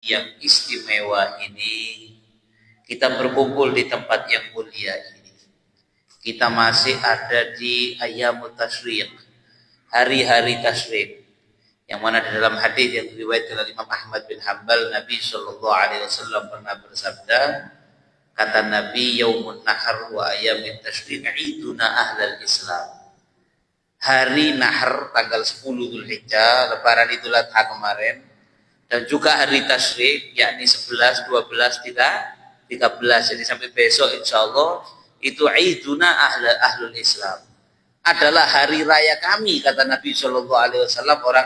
yang istimewa ini, kita berkumpul di tempat yang mulia ini. Kita masih ada di Ayyamut Tasyriq, hari-hari tasyrik, yang mana di dalam hadis yang diriwayatkan oleh Imam Ahmad bin Hanbal, Nabi Shallallahu Alaihi Wasallam pernah bersabda, kata Nabi, Yaumun Nahar wa Ayyamut Tasyriq iduna ahlal Islam. Hari Nahar tanggal 10 Dzulhijjah, lebaran Idul Adha kemarin, dan juga hari tasyrik yakni 11, 12, 13, jadi sampai besok insyaallah itu iduna ahlul Islam, adalah hari raya kami, kata Nabi Shallallahu Alaihi Wasallam, orang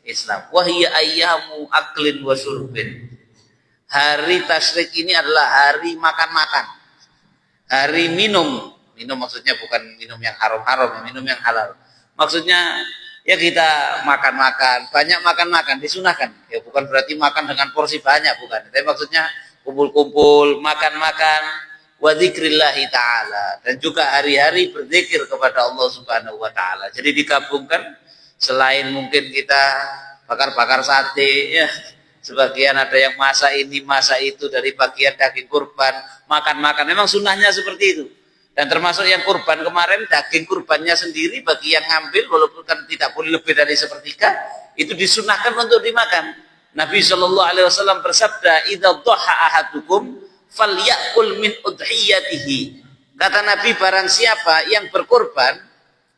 Islam. Wahiyya ayyamu aklin wa surbin. Hari tasyrik ini adalah hari makan-makan, hari minum maksudnya bukan minum yang haram-haram, minum yang halal. Maksudnya ya kita makan-makan, banyak makan-makan, disunahkan. Ya bukan berarti makan dengan porsi banyak, bukan. Tapi maksudnya kumpul-kumpul, makan-makan, wa dzikrillahi ta'ala. Dan juga hari-hari berzikir kepada Allah Subhanahu wa ta'ala. Jadi digabungkan, selain mungkin kita bakar-bakar sate, ya sebagian ada yang masak ini, masak itu dari bagian daging kurban, makan-makan. Memang sunnahnya seperti itu. Dan termasuk yang kurban kemarin, daging kurbannya sendiri bagi yang ngambil, walaupun kan tidak boleh lebih dari sepertiga, itu disunahkan untuk dimakan. Nabi Shallallahu Alaihi Wasallam bersabda, "Idza dhaha ahadukum falyakul min udhiyatihi." Kata Nabi, barang siapa yang berkurban,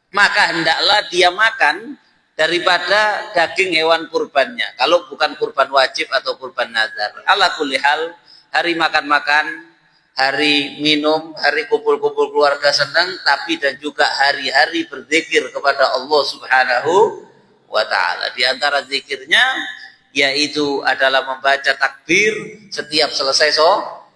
maka hendaklah dia makan daripada daging hewan kurbannya. Kalau bukan kurban wajib atau kurban nazar. Ala kulli hal, hari makan-makan, hari minum, hari kumpul-kumpul keluarga senang, tapi dan juga hari-hari berzikir kepada Allah Subhanahu wa ta'ala. Di antara zikirnya yaitu adalah membaca takbir setiap selesai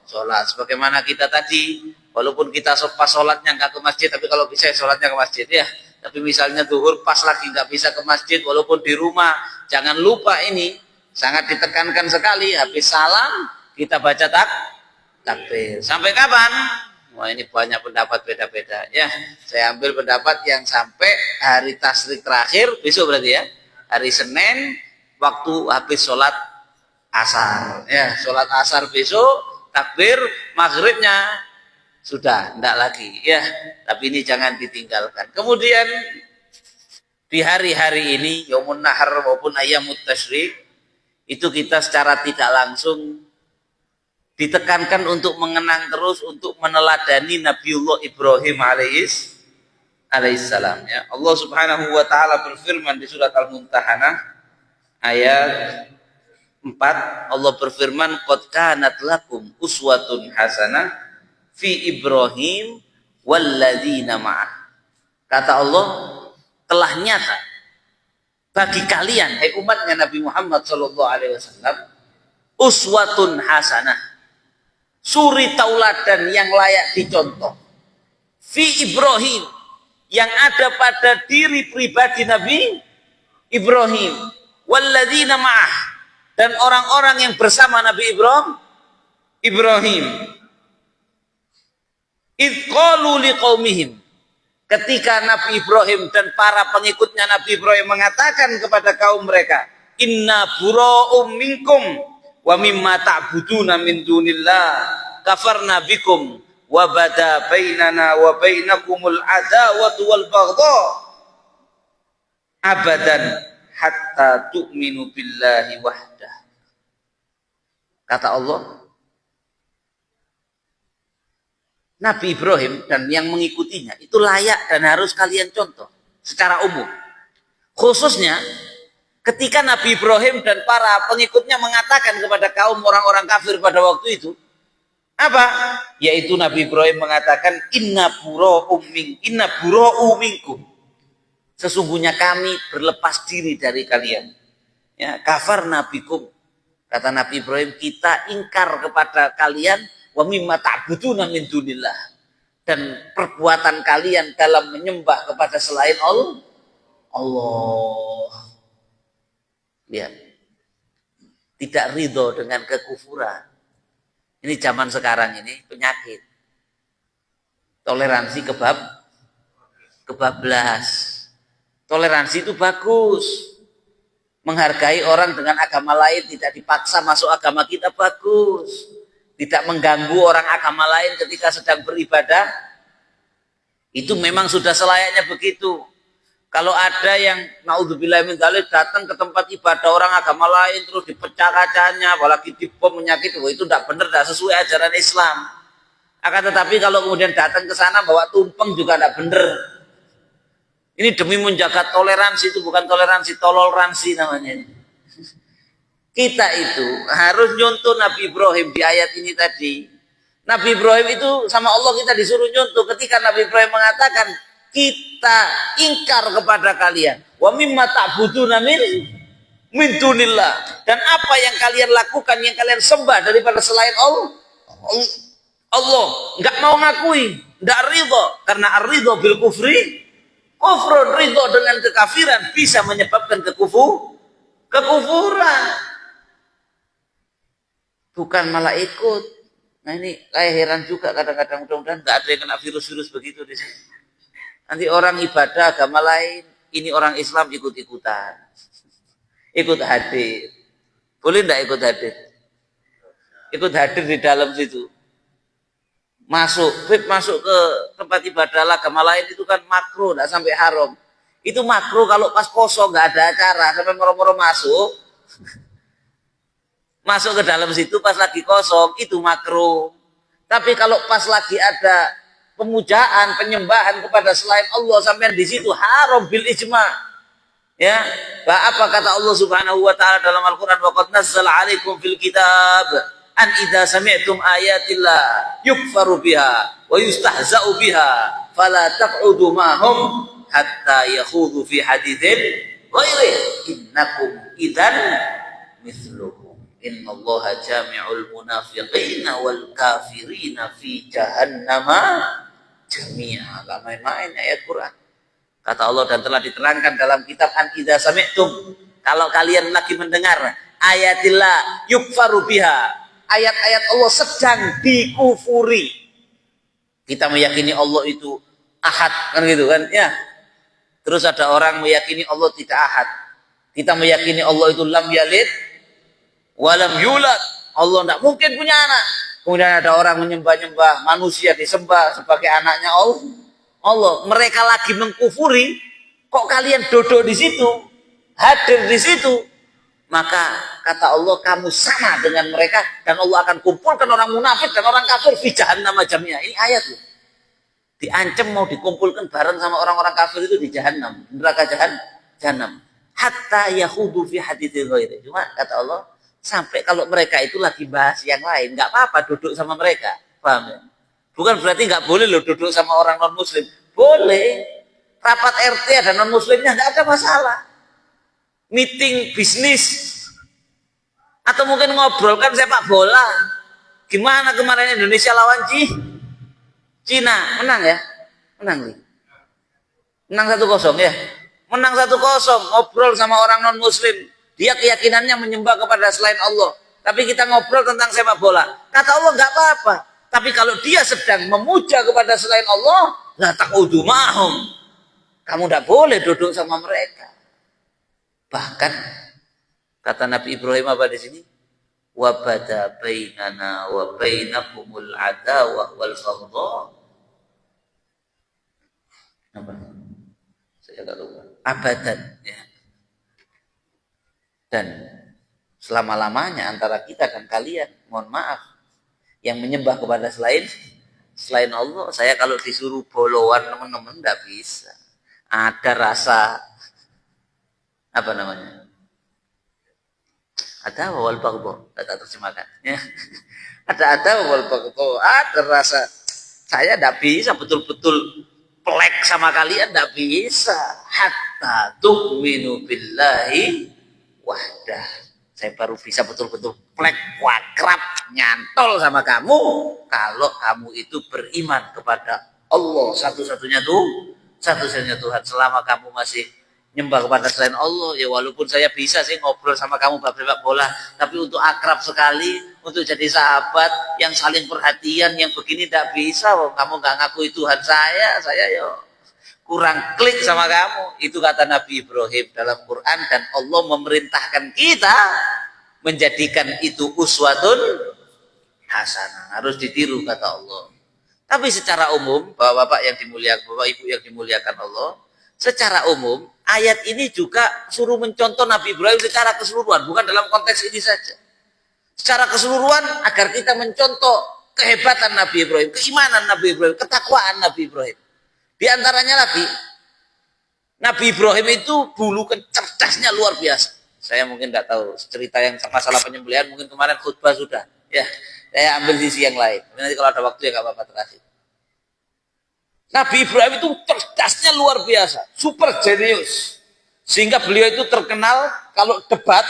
sholat. Sebagaimana kita tadi, walaupun kita pas sholatnya nggak ke masjid, tapi kalau bisa sholatnya ke masjid ya. Tapi misalnya zuhur pas lagi nggak bisa ke masjid, walaupun di rumah, jangan lupa ini, sangat ditekankan sekali, habis salam kita baca takbir. Sampai kapan? Wah, ini banyak pendapat beda-beda. Ya, saya ambil pendapat yang sampai hari tasyrik terakhir, besok berarti ya. Hari Senin, waktu habis sholat asar. Ya, sholat asar besok, takbir, maghribnya sudah, tidak lagi. Ya, tapi ini jangan ditinggalkan. Kemudian, di hari-hari ini, Yaumun Nahar maupun Ayyamut Tasyrik, itu kita secara tidak langsung ditekankan untuk mengenang terus, untuk meneladani Nabiullah Ibrahim alaihissalam. Ya. Allah Subhanahu wa ta'ala berfirman di surat Al-Mumtahanah ayat 4, Allah berfirman, qad kanat lakum uswatun hasanah fi Ibrahim walladzina ma'ah. Kata Allah, telah nyata bagi kalian, hai umatnya Nabi Muhammad sallallahu alaihi wasallam, uswatun hasanah, suri tauladan yang layak dicontoh, fi Ibrahim, yang ada pada diri pribadi Nabi Ibrahim, walladzina ma'ah, dan orang-orang yang bersama Nabi Ibrahim. Idh qalu liqaumihim, ketika Nabi Ibrahim dan para pengikutnya Nabi Ibrahim mengatakan kepada kaum mereka, inna bura'um minkum wa mimma ta'buduna min dunillah kafarna bikum wa bada bainana wa bainakumul adawatu wal baghdha abadan hatta tu'minu billahi wahdah. Kata Allah, Nabi Ibrahim dan yang mengikutinya itu layak dan harus kalian contoh secara umum. Khususnya ketika Nabi Ibrahim dan para pengikutnya mengatakan kepada kaum orang-orang kafir pada waktu itu, apa? Yaitu Nabi Ibrahim mengatakan, inna bura'u minkum. Sesungguhnya kami berlepas diri dari kalian. Ya, kafarna bikum. Kata Nabi Ibrahim, kita ingkar kepada kalian wa mimma ta'buduna min dunillah, dan perbuatan kalian dalam menyembah kepada selain Allah. Lihat, tidak ridho dengan kekufuran. Ini zaman sekarang ini penyakit. Toleransi kebablas. Toleransi itu bagus. Menghargai orang dengan agama lain, tidak dipaksa masuk agama kita, bagus. Tidak mengganggu orang agama lain ketika sedang beribadah, itu memang sudah selayaknya begitu. Kalau ada yang naudzubillah min dzalik datang ke tempat ibadah orang agama lain terus dipecah kacanya, apalagi dibom menyakiti, itu tidak benar, tidak sesuai ajaran Islam. Akan tetapi kalau kemudian datang ke sana bawa tumpeng juga tidak benar. Ini demi menjaga toleransi, itu bukan toleransi, toleransi namanya. Kita itu harus nyontoh Nabi Ibrahim di ayat ini tadi. Nabi Ibrahim itu sama Allah kita disuruh nyontoh ketika Nabi Ibrahim mengatakan, kita ingkar kepada kalian. Wa mimma ta'buduna min dunillah. Dan apa yang kalian lakukan, yang kalian sembah daripada selain Allah. Allah nggak mau ngakui, nggak ridho, karena ar-ridho bil kufri kufrun, ridho dengan kekafiran bisa menyebabkan kekufuran. Bukan malah ikut. Nah ini kayak heran juga kadang-kadang, mudah-mudahan nggak ada yang kena virus-virus begitu di sini. Nanti orang ibadah agama lain, ini orang Islam ikut-ikutan, ikut hadir. Boleh nggak ikut hadir? Ikut hadir di dalam situ. Masuk ke tempat ibadah agama lain itu kan makruh, tidak sampai haram. Itu makruh kalau pas kosong nggak ada acara, sampai moro-moro masuk ke dalam situ pas lagi kosong itu makruh. Tapi kalau pas lagi ada pemujaan, penyembahan kepada selain Allah sampai di situ haram bil ijma. Ya, apa kata Allah Subhanahu wa taala dalam Al-Qur'an, wa qad nazzala 'alaikum fil kitab an idza sami'tum ayatillah yukfaru biha wa yustahza'u biha fala taq'udu ma'hum hatta yakhudhu fi haditsin ghairi innakum idzan mithluhum innallaha jami'ul munafiqina wal kafirina fi jahannama jami'a. Enggak main-main ayat Quran. Kata Allah, dan telah diterangkan dalam kitab an idza sami'tum, kalau kalian lagi mendengar ayatillah yukfaru biha, ayat-ayat Allah sedang dikufuri. Kita meyakini Allah itu ahad, kan gitu kan ya. Terus ada orang meyakini Allah tidak ahad. Kita meyakini Allah itu lam yalid walam yulad, Allah tidak mungkin punya anak. Kemudian ada orang menyembah-nyembah manusia, disembah sebagai anaknya Allah. Mereka lagi mengkufuri, kok kalian duduk di situ, hadir di situ? Maka kata Allah, kamu sama dengan mereka dan Allah akan kumpulkan orang munafik dan orang kafir fi jahannam jami'a. Ini ayat loh. Diancam mau dikumpulkan bareng sama orang-orang kafir itu di jahannam, neraka jahannam. Hatta yahudu fi haditsil ghairi. Cuma kata Allah, sampai kalau mereka itu lagi bahas yang lain, nggak apa-apa duduk sama mereka. Paham ya? Bukan berarti nggak boleh loh duduk sama orang non muslim. Boleh. Rapat RT ada non muslimnya, nggak ada masalah. Meeting bisnis atau mungkin ngobrol kan sepak bola. Gimana kemarin Indonesia lawan Cina, menang ya? Menang nih. Menang 1-0 ya? Menang 1-0, ngobrol sama orang non muslim. Dia keyakinannya menyembah kepada selain Allah. Tapi kita ngobrol tentang sepak bola. Kata Allah nggak apa-apa. Tapi kalau dia sedang memuja kepada selain Allah, la taqudu ma'hum. Kamu tidak boleh duduk sama mereka. Bahkan kata Nabi Ibrahim apa di sini? Wa bada bainana wa bainakumul adawah wal baghdha. Apa? Saya enggak lupa. Abadan ya. Dan selama-lamanya antara kita dan kalian, mohon maaf, yang menyembah kepada selain Allah, saya kalau disuruh bolowan teman-teman enggak bisa. Ada rasa apa namanya? Ada wal baghdha, tak terjemahkan ya. Ada wal baghdha, ada rasa saya tidak bisa betul-betul plek sama kalian, tidak bisa. Hatta tu'minu billahi wahdah. Saya baru bisa betul-betul plek, wakrab, nyantol sama kamu kalau kamu itu beriman kepada Allah satu-satunya Tuhan. Selama kamu masih nyembah kepada selain Allah, ya walaupun saya bisa sih ngobrol sama kamu bab-bab bola, tapi untuk akrab sekali, untuk jadi sahabat yang saling perhatian, yang begini tidak bisa. Kamu nggak ngakui Tuhan saya yo kurang klik sama kamu. Itu kata Nabi Ibrahim dalam Quran, dan Allah memerintahkan kita menjadikan itu uswatun hasanah, harus ditiru kata Allah. Tapi secara umum, Bapak-bapak yang dimuliakan, Bapak Ibu yang dimuliakan Allah, secara umum ayat ini juga suruh mencontoh Nabi Ibrahim secara keseluruhan, bukan dalam konteks ini saja. Secara keseluruhan agar kita mencontoh kehebatan Nabi Ibrahim, keimanan Nabi Ibrahim, ketakwaan Nabi Ibrahim. Di antaranya lagi, Nabi Ibrahim itu dulu cerdasnya luar biasa. Saya mungkin tidak tahu cerita yang masalah penyembelihan, mungkin kemarin khutbah sudah. Ya, saya ambil sisi yang lain. Nanti kalau ada waktu ya nggak apa-apa terakhir. Nabi Ibrahim itu cerdasnya luar biasa, super jenius. Sehingga beliau itu terkenal kalau debat,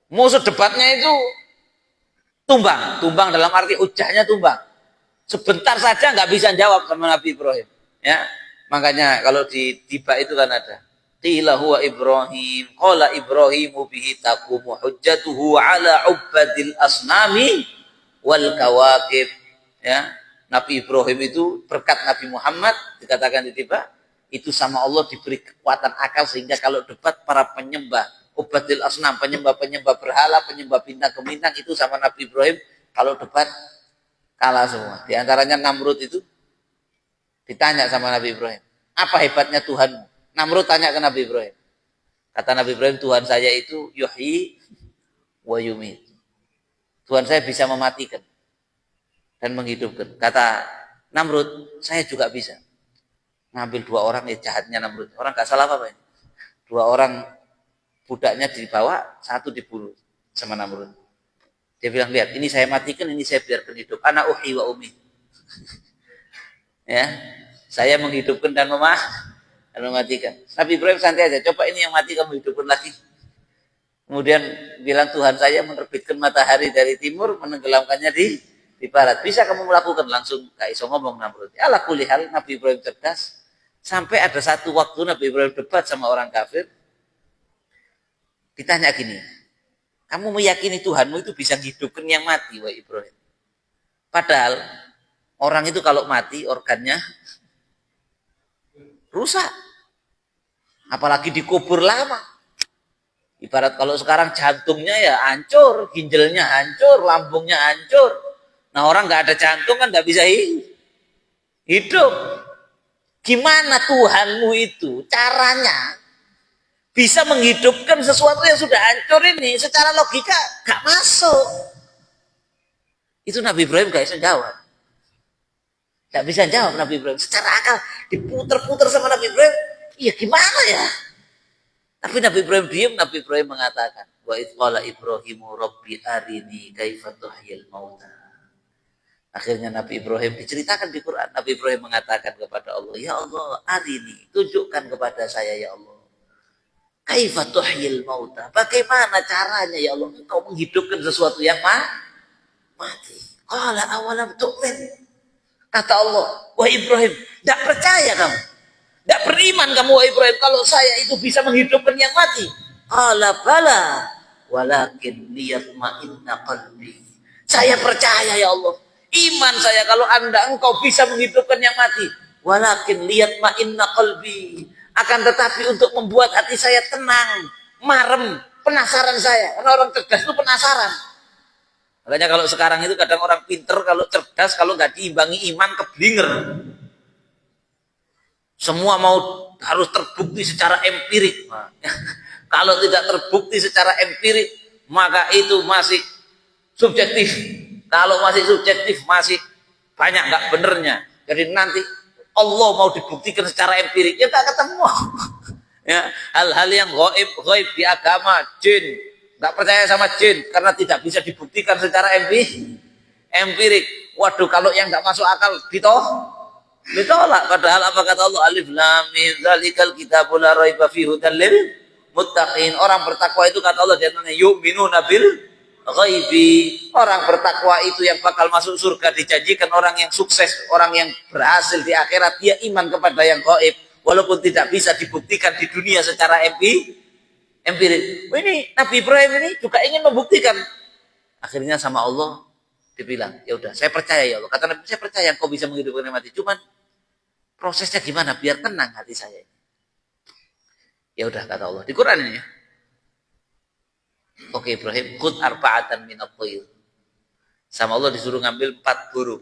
musuh debatnya itu tumbang dalam arti ujahnya tumbang. Sebentar saja nggak bisa jawab sama Nabi Ibrahim. Ya, makanya kalau di tiba itu kan ada. Qila huwa Ibrahim, qala Ibrahimu bihi taqumu hujjatuhu ala ubadil asnami wal kawakib. Ya, Nabi Ibrahim itu berkat Nabi Muhammad dikatakan di tiba itu sama Allah diberi kekuatan akal sehingga kalau debat para penyembah ubadil asnam, penyembah berhala, penyembah bintang gemintang itu sama Nabi Ibrahim kalau debat kalah semua. Di antaranya Namrud itu ditanya sama Nabi Ibrahim, apa hebatnya Tuhanmu? Namrud tanya ke Nabi Ibrahim. Kata Nabi Ibrahim, Tuhan saya itu yuhyi wa yumit. Tuhan saya bisa mematikan dan menghidupkan. Kata Namrud, saya juga bisa. Ngambil dua orang, ya jahatnya Namrud. Orang gak salah apa ini. Dua orang budaknya dibawa, satu dibunuh sama Namrud. Dia bilang, lihat, ini saya matikan, ini saya biarkan hidup. Ana uhyi wa umi. Ya, saya menghidupkan dan mematikan. Nabi Ibrahim santai aja, coba ini yang mati kamu hidupkan lagi. Kemudian bilang, Tuhan saya menerbitkan matahari dari timur, menenggelamkannya di barat. Bisa kamu melakukan? Langsung gak iso ngomong Namrud. Ala kulli hal, Nabi Ibrahim cerdas. Sampai ada satu waktu Nabi Ibrahim debat sama orang kafir. Ditanya gini, kamu meyakini Tuhanmu itu bisa hidupkan yang mati, wahai Ibrahim? Padahal orang itu kalau mati organnya rusak. Apalagi dikubur lama. Ibarat kalau sekarang jantungnya ya hancur, ginjalnya hancur, lambungnya hancur. Nah orang nggak ada jantung kan nggak bisa hidup. Gimana Tuhanmu itu caranya bisa menghidupkan sesuatu yang sudah hancur ini? Secara logika gak masuk. Itu Nabi Ibrahim gak bisa jawab. Gak bisa jawab Nabi Ibrahim. Secara akal diputer-puter sama Nabi Ibrahim. Iya gimana ya? Tapi Nabi Ibrahim diam. Nabi Ibrahim mengatakan, wa idh qala Ibrahimu rabbi arini kaifa tuhyil mauta. Akhirnya Nabi Ibrahim diceritakan di Quran. Nabi Ibrahim mengatakan kepada Allah, ya Allah, arini, tunjukkan kepada saya ya Allah. Kaifa tuhyil mauta. Bagaimana caranya ya Allah engkau menghidupkan sesuatu yang mati. Qala awalam tu'min. Kata Allah, wah Ibrahim, tidak percaya kamu. Tidak beriman kamu wah Ibrahim kalau saya itu bisa menghidupkan yang mati. Qala bala walakin liyatma'inna qalbi. Saya percaya ya Allah. Iman saya kalau engkau bisa menghidupkan yang mati. Walakin liyatma'inna qalbi. Akan tetapi untuk membuat hati saya tenang, marem, penasaran saya. Karena orang cerdas itu penasaran. Makanya kalau sekarang itu kadang orang pinter, kalau cerdas, kalau nggak diimbangi iman, keblinger. Semua harus terbukti secara empirik. Nah, kalau tidak terbukti secara empirik, maka itu masih subjektif. Kalau masih subjektif, masih banyak nggak benernya. Jadi nanti Allah mau dibuktikan secara empirik, ya tak ketemu. Ya, hal-hal yang gaib di agama, jin, nggak percaya sama jin karena tidak bisa dibuktikan secara empirik. Waduh, kalau yang nggak masuk akal ditolak. Padahal apa kata Allah? Alif lam mim zalikal kitabul la raiba fihi hudal lil muttaqin. Orang bertakwa itu kata Allah jangan yu'minuna bil ghaibi. Orang bertakwa itu yang bakal masuk surga dijanjikan orang yang sukses, orang yang berhasil di akhirat, dia iman kepada yang gaib walaupun tidak bisa dibuktikan di dunia secara empirik. Ini Nabi Ibrahim ini juga ingin membuktikan. Akhirnya sama Allah dibilang, ya udah, saya percaya ya Allah. Kata Nabi, saya percaya engkau bisa menghidupkan yang mati. Cuman prosesnya gimana biar tenang hati saya? Ya udah kata Allah di Quran ini ya. Oke Ibrahim, khud arba'atan minat tayr. Sama Allah disuruh ngambil 4 burung.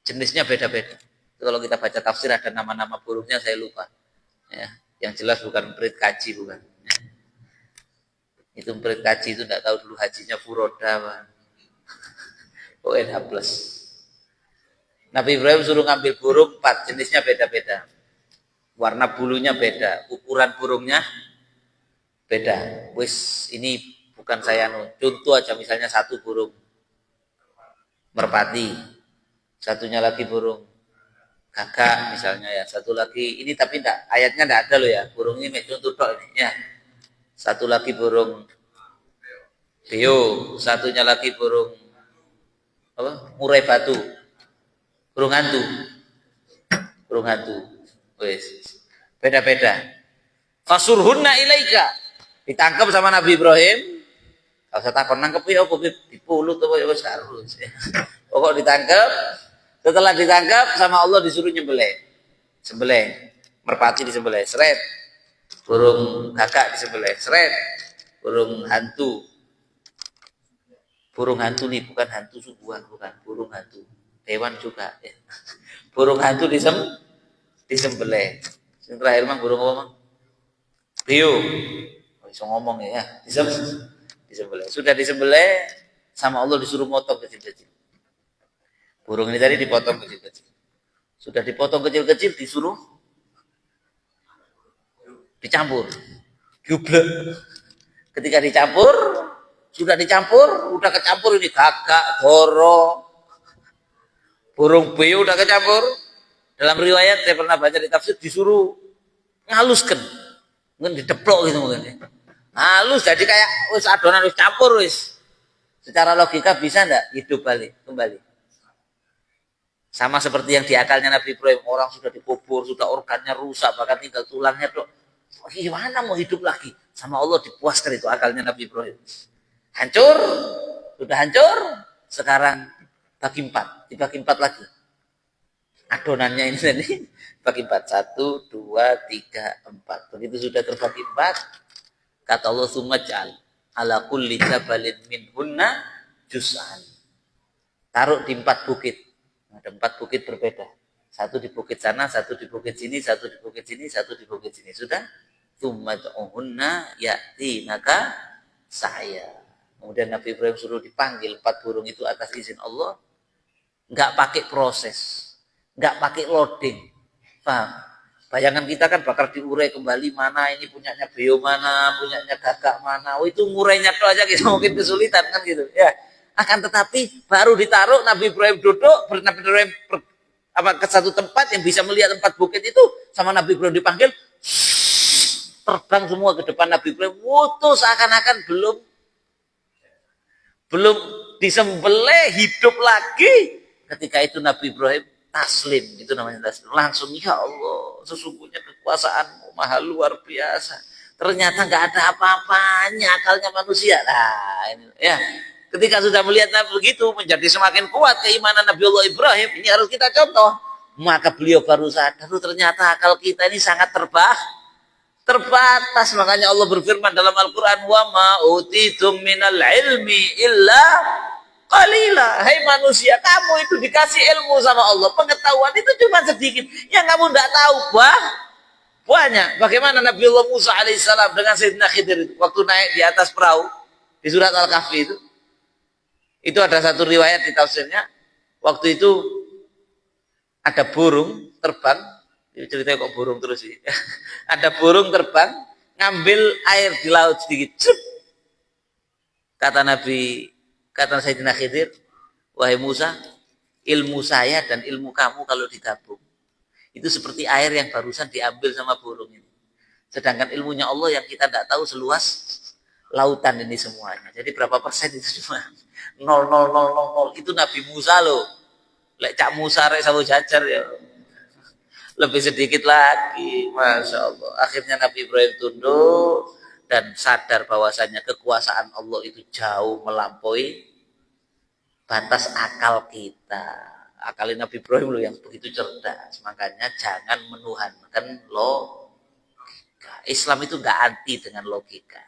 Jenisnya beda-beda. Kalau kita baca tafsir ada nama-nama burungnya saya lupa. Ya, yang jelas bukan perit kaji bukan. Ya. Itu perit kaji itu enggak tahu dulu hajinya furoda apa. ONH plus. Nabi Ibrahim suruh ngambil burung 4 jenisnya beda-beda. Warna bulunya beda, ukuran burungnya beda. Wis ini bukan saya contoh aja misalnya 1 burung merpati, satunya lagi burung gagak misalnya ya, satu lagi ini tapi enggak ayatnya enggak ada loh ya, burung ini contoh tok ini ya. Satu lagi burung beo, satunya lagi burung apa? Murai batu. Burung hantu. Burung hantu. Wis. Beda-beda. Fasurhunna ilaika. Ditangkap sama Nabi Ibrahim. Kalau saya takon nangkep ya apa dipulut apa ya wis karo. Pokok ditangkap. Setelah ditangkap sama Allah disuruh nyembelih. Sembelih. Merpati disembelih, seret. Burung gagak disembelih, seret. Burung hantu. Burung hantu nih bukan hantu subuhan, bukan burung hantu. Hewan juga ya. Burung hantu disembelih. Sing terakhir mah burung apa mah? Beo. Bisa ngomong ya. Disembelih. Sudah disembelih sama Allah disuruh motong kecil-kecil. Burung ini tadi dipotong kecil-kecil. Sudah dipotong kecil-kecil disuruh dicampur. Jublek. Ketika dicampur, sudah dicampur, udah kecampur ini gagak, doro, burung beo udah kecampur. Dalam riwayat saya pernah baca di tafsir disuruh ngaluskan, mungkin dideplok gitu mungkin. Ya. Halus jadi kayak wis adonan wis campur wis. Secara logika bisa enggak hidup balik kembali? Sama seperti yang di akalnya Nabi Ibrahim, orang sudah dikubur, sudah organnya rusak, bahkan tinggal tulangnya dok. Gimana mau hidup lagi? Sama Allah dipuaskan itu akalnya Nabi Ibrahim. Hancur, sudah hancur, sekarang bagi 4, dibagi 4 lagi. Adonannya ini tadi bagi 4, 1, 2, 3, 4. Begitu sudah terbagi 4, kata Allah sumajal ala kulli jabalin minhunna juz'an. Taruh di 4 bukit. Ada 4 bukit berbeda. Satu di bukit sana, satu di bukit sini, satu di bukit sini, satu di bukit sini. Sudah? Sumaj'uhunna ya'ti naka saya. Kemudian Nabi Ibrahim suruh dipanggil 4 burung itu atas izin Allah. Enggak pakai proses. Enggak pakai loading. Paham? Bayangan kita kan bakal diurai kembali mana ini punyanya beo mana, punyanya gagak mana. Oh itu ngurainya tuh aja kita mungkin kesulitan kan gitu. Ya. Akan tetapi baru ditaruh Nabi Ibrahim duduk, Nabi Ibrahim ke satu tempat yang bisa melihat 4 bukit itu sama Nabi Ibrahim dipanggil terbang semua ke depan Nabi Ibrahim. Wutuh seakan-akan belum disembelih hidup lagi. Ketika itu Nabi Ibrahim taslim, itu namanya taslim. Langsung ya Allah, sesungguhnya kekuasaanmu maha luar biasa. Ternyata nggak ada apa-apanya akalnya manusia. Nah, ini ya. Ketika sudah melihat Nabi begitu menjadi semakin kuat keimanan Nabi Allah Ibrahim. Ini harus kita contoh. Maka beliau baru sadar, ternyata akal kita ini sangat terbatas. Makanya Allah berfirman dalam Al-Quran, wa ma utitum minal ilmi illa qalila. Hai manusia, kamu itu dikasih ilmu sama Allah, pengetahuan itu cuma sedikit. Yang kamu tidak tahu banyak. Bagaimana Nabi Allah Musa alaihissalam dengan Sayyidina Khidir itu waktu naik di atas perahu di surat Al-Kahfi itu ada satu riwayat di tafsirnya. Waktu itu ada burung terbang. Ceritanya kok burung terus sih. Ada burung terbang ngambil air di laut sedikit. Kata Sayyidina Khidir, wahai Musa, ilmu saya dan ilmu kamu kalau digabung itu seperti air yang barusan diambil sama burung ini. Sedangkan ilmunya Allah yang kita tidak tahu seluas lautan ini semuanya. Jadi berapa persen itu cuma 0,0000. Itu Nabi Musa loh. Lek Cak Musa rek sawo jajar ya. Lebih sedikit lagi, Masya Allah. Akhirnya Nabi Ibrahim tunduk dan sadar bahwasanya kekuasaan Allah itu jauh melampaui batas akal kita. akalin Nabi Ibrahim loh yang begitu cerdas. Makanya jangan menuhankan logika. Islam itu nggak anti dengan logika.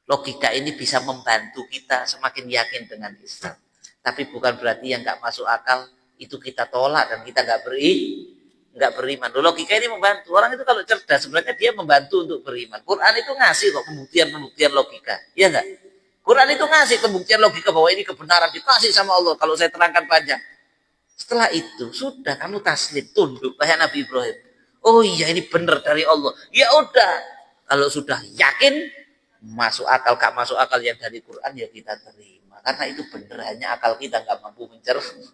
Logika ini bisa membantu kita semakin yakin dengan Islam. Tapi bukan berarti yang nggak masuk akal itu kita tolak dan kita nggak beriman. Logika ini membantu. Orang itu kalau cerdas sebenarnya dia membantu untuk beriman. Quran itu ngasih kok pembuktian logika. Iya nggak? Quran itu ngasih pembuktian logika bahwa ini kebenaran dikasih sama Allah. Kalau saya terangkan panjang. Setelah itu sudah kamu taslim, tunduk kayak Nabi Ibrahim. Oh iya ini benar dari Allah. Ya udah. Kalau sudah yakin masuk akal gak masuk akal yang dari Quran ya kita terima. Karena itu benar, hanya akal kita nggak mampu mencerna.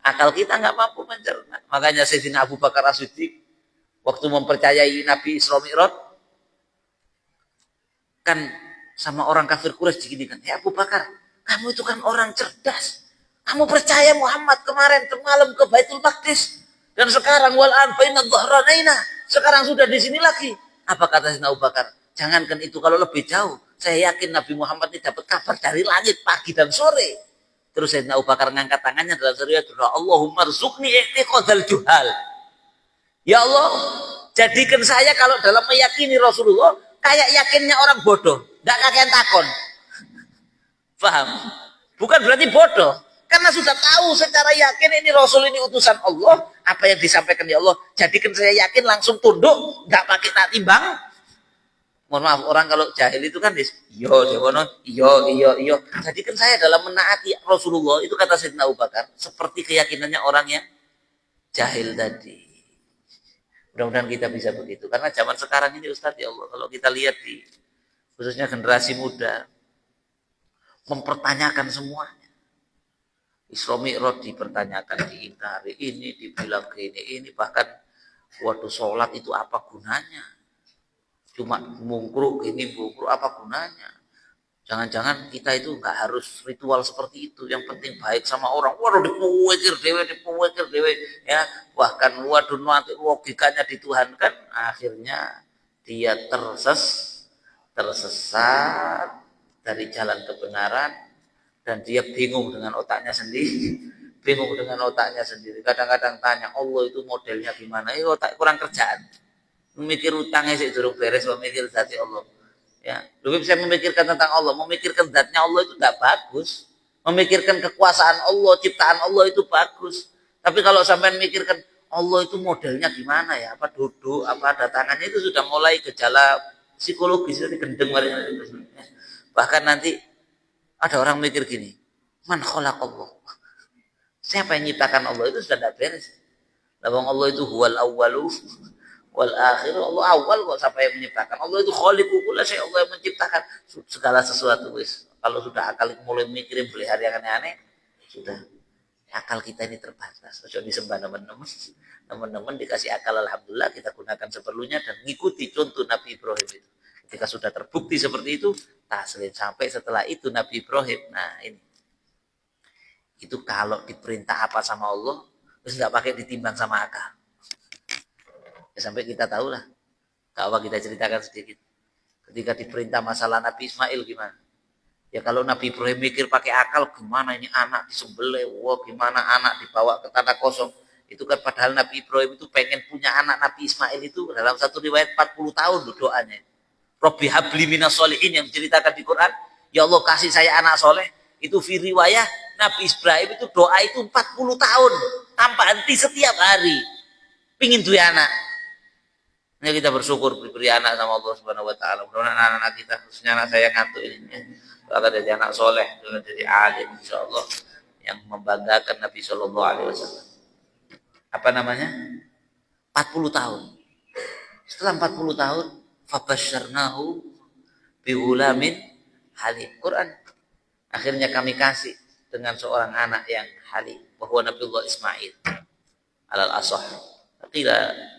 Akal kita nggak mampu mencerna. Makanya Sayyidina Abu Bakar As-Siddiq waktu mempercayai Nabi Isra Mi'raj kan sama orang kafir Quraisy diginikan, ya Abu Bakar, kamu itu kan orang cerdas. Kamu percaya Muhammad kemarin malam ke Baitul Maqdis dan sekarang wal'an baina dhahranaina. Sekarang sudah di sini lagi. Apa kata Sayyidina Abu Bakar? Jangankan itu, kalau lebih jauh, saya yakin Nabi Muhammad ini dapat kabar dari langit pagi dan sore. Terus Sayyidina Abu Bakar ngangkat tangannya dalam riwayat doa, Allahumma rzuqni i'tiqadal juhal. Ya Allah, jadikan saya kalau dalam meyakini Rasulullah kayak yakinnya orang bodoh, enggak kakean takon. Paham? Bukan berarti bodoh, karena sudah tahu secara yakin ini Rasul ini utusan Allah, apa yang disampaikan ya Allah, jadikan saya yakin langsung tunduk, enggak pakai tak timbang. Mohon maaf, orang kalau jahil itu kan iya. Jadi kan saya dalam menaati Rasulullah itu kata Sayyidina Abu Bakar seperti keyakinannya orang yang jahil tadi. Mudah-mudahan kita bisa begitu. Karena zaman sekarang ini Ustadz ya Allah, kalau kita lihat di khususnya generasi muda mempertanyakan semuanya. Isra Mi'raj dipertanyakan, diingkari, ini dibilang ini bahkan waktu sholat itu apa gunanya? Cuma mungkruk apa gunanya? Jangan-jangan kita itu nggak harus ritual seperti itu. Yang penting baik sama orang. Waduh dipuwekir dewe ya. Bahkan waduh nanti logikanya dituhankan, akhirnya dia tersesat dari jalan kebenaran dan dia bingung dengan otaknya sendiri. Kadang-kadang tanya, Allah itu modelnya gimana? Otak kurang kerjaan. Memikir utangnya sih durung beres, memikir zati Allah. Ya, lebih bisa memikirkan tentang Allah, memikirkan zatnya Allah itu tidak bagus. Memikirkan kekuasaan Allah, ciptaan Allah itu bagus. Tapi kalau sampai memikirkan Allah itu modelnya gimana ya, apa duduk, apa ada tangannya, itu sudah mulai gejala psikologis, itu gendeng. Bahkan nanti ada orang mikir gini, man khalaqallah. Siapa yang menciptakan Allah itu sudah tidak beres. Lawang Allah itu huwal awwalu wal akhir, Allah awal kok, siapa yang menciptakan? Allah itu khaliqu kulli syai, Allah yang menciptakan segala sesuatu. Wis kalau sudah akal mulai mikirin pelihara yang aneh-aneh, sudah akal kita ini terbatas. Ojo disembah teman-teman dikasih akal, alhamdulillah kita gunakan seperlunya dan ngikuti contoh Nabi Ibrahim itu. Ketika sudah terbukti seperti itu, taslim. Sampai setelah itu Nabi Ibrahim, nah ini itu kalau diperintah apa sama Allah terus nggak pakai ditimbang sama akal. Ya, sampai kita tahu lah, kalau kita ceritakan sedikit. Ketika diperintah masalah Nabi Ismail gimana? Ya kalau Nabi Ibrahim mikir pakai akal, gimana ini anak disembelih, gimana anak dibawa ke tanah kosong. Itu kan padahal Nabi Ibrahim itu pengen punya anak Nabi Ismail itu dalam satu riwayat 40 tahun doanya. Robbi habli minas solihin yang diceritakan di Quran, ya Allah kasih saya anak soleh. Itu fi riwayah Nabi Ibrahim itu doa itu 40 tahun tanpa henti setiap hari. Pingin duwe anak. Ini kita bersyukur diberi anak sama Allah Subhanahu wa taala. Mudah-mudahan anak-anak kita, khususnya anak saya ngantuk ini, akan jadi anak soleh, akan jadi alim insyaallah yang membanggakan Nabi sallallahu alaihi wasallam. Apa namanya? 40 tahun. Setelah 40 tahun, fabasyarnahu bihulamin halim. Quran. Akhirnya kami kasih dengan seorang anak yang halim, bahwa Nabiullah Ismail alal asah. Qila